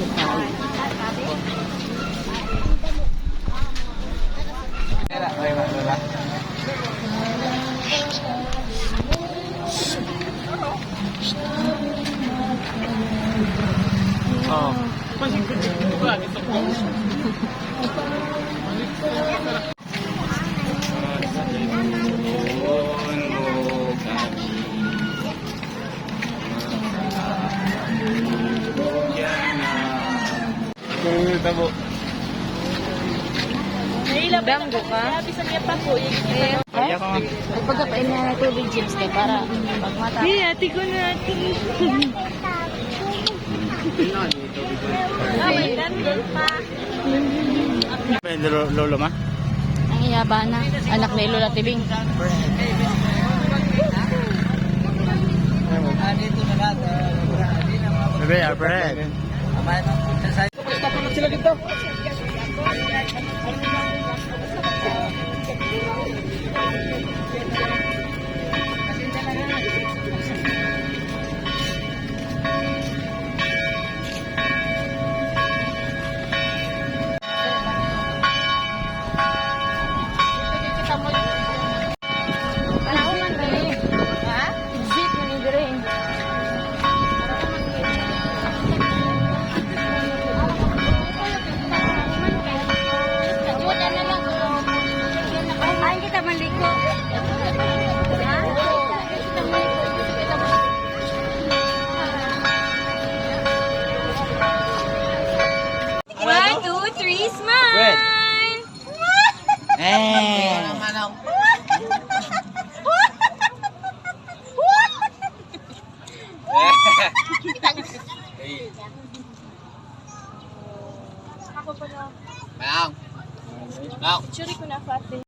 tayo. Oh. Tabo. Banggo ka? Kaya ko nga. Pagkapain na tubig chips kay para pagmata. Hey, ate ko na ate. Lolo ma? Ang iyaba na. Anak ni Lola Tibing. Bebe, our bread. Sila dito. Smile! Mang. Mang. Churi ko na, Fatih.